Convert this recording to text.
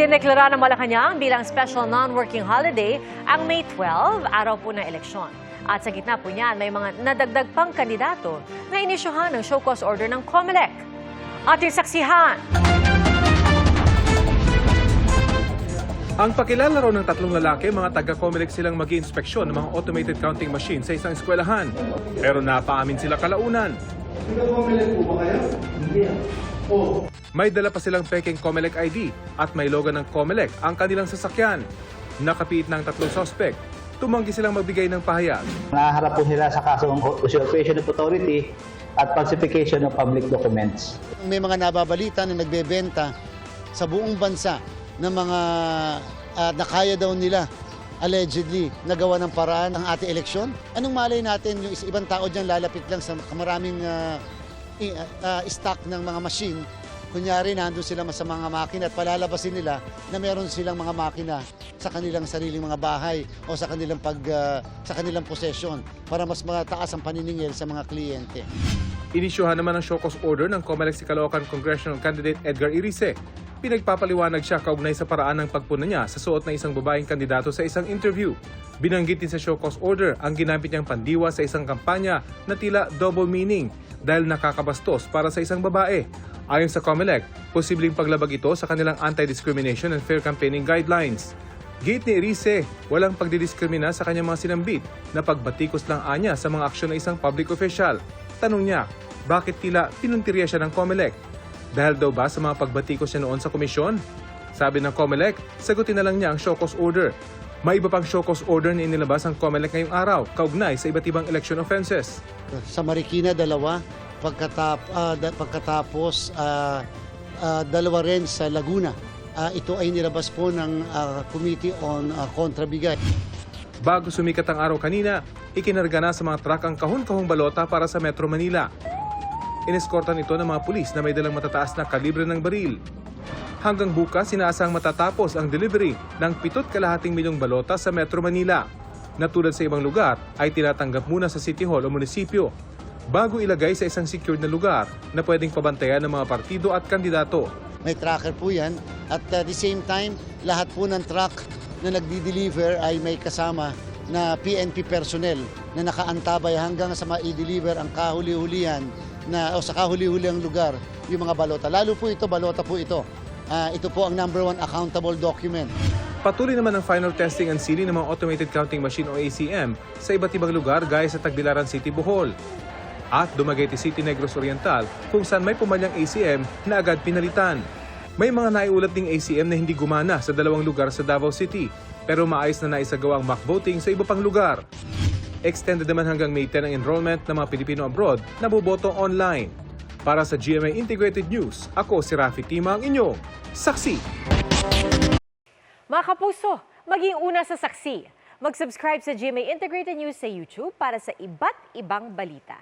Idineklara ng Malacanang bilang special non-working holiday ang May 12, araw po ng eleksyon. At sa gitna po niyan, may mga nadagdag pang kandidato na inisyuhan ng show cause order ng COMELEC. Ating saksihan. Ang pakilala raw ng tatlong lalaki, mga taga-COMELEC silang mag-iinspeksyon ng mga automated counting machine sa isang eskwelahan. Pero napaamin sila kalaunan. Taga-COMELEC po ba kayo? Hindi. May dala pa silang peking COMELEC ID at may logo ng COMELEC ang kanilang sasakyan. Nakapiit ng tatlong suspect. Tumanggi silang magbigay ng pahayag. Naharap po sila sa kasong usurpation of authority at falsification of public documents. May mga nababalita na nagbebenta sa buong bansa ng mga nakaya daw nila allegedly nagawa ng paraan ng ating eleksyon. Anong malay natin yung ibang tao dyan lalapit lang sa maraming stock ng mga machine. Kunyari, nandun sila sa mga makina at palalabasin nila na meron silang mga makina sa kanilang sariling mga bahay o sa kanilang possession para mas mataas ang paniningil sa mga kliyente. Inisyuhan naman ang show cause order ng COMELEC si Caloocan Congressional Candidate Edgar Irice. Pinagpapaliwanag siya kaugnay sa paraan ng pagpuna niya sa suot ng isang babaeng kandidato sa isang interview. Binanggit din sa show cause order ang ginamit niyang pandiwa sa isang kampanya na tila double meaning dahil nakakabastos para sa isang babae. Ayon sa COMELEC, posibleng paglabag ito sa kanilang anti-discrimination and fair campaigning guidelines. Gate ni Irice, walang pagdidiskrimina sa kanyang mga sinambit na pagbatikos lang anya sa mga aksyon ng isang public official. Tanong niya, bakit tila pinuntirya siya ng COMELEC? Dahil daw ba sa mga pagbatikos niya noon sa komisyon? Sabi ng COMELEC, sagutin na lang niya ang show cause order. May iba pang show cause order na inilabas ang COMELEC ngayong araw, kaugnay sa iba't ibang election offenses. Sa Marikina, dalawa. Pagkatapos, dalawa rin sa Laguna. Ito ay nilabas po ng Committee on Kontrabigay. Bago sumikat ang araw kanina, ikinarga na sa mga truck ang kahon-kahong balota para sa Metro Manila. Ineskortan ito ng mga pulis na may dalang matataas na kalibre ng baril. Hanggang bukas, sinaasang matatapos ang delivery ng 7.5 milyong balota sa Metro Manila. Na tulad sa ibang lugar, ay tinatanggap muna sa City Hall o munisipyo bago ilagay sa isang secured na lugar na pwedeng pabantayan ng mga partido at kandidato. May tracker po yan at at the same time, lahat po ng truck na nagdi-deliver ay may kasama na PNP personnel na nakaantabay hanggang sa ma-deliver ang kahuli-hulihan o sa kahuli-huliang lugar yung mga balota. Lalo po ito, balota po ito. Ito po ang #1 accountable document. Patuloy naman ang final testing and sealing ng mga automated counting machine o ACM sa iba't ibang lugar gaya sa Tagbilaran City, Bohol. At Dumaguete City, Negros Oriental kung saan may pumalyang ACM na agad pinalitan. May mga naiulat ding ACM na hindi gumana sa dalawang lugar sa Davao City pero maayos na naisagawa ang mock voting sa iba pang lugar. Extended naman hanggang May 10 ang enrollment ng mga Pilipino abroad na boboto online. Para sa GMA Integrated News, ako si Rafi Tima, ang inyong saksi. Mga kapuso, maging una sa saksi. Mag-subscribe sa GMA Integrated News sa YouTube para sa iba't ibang balita.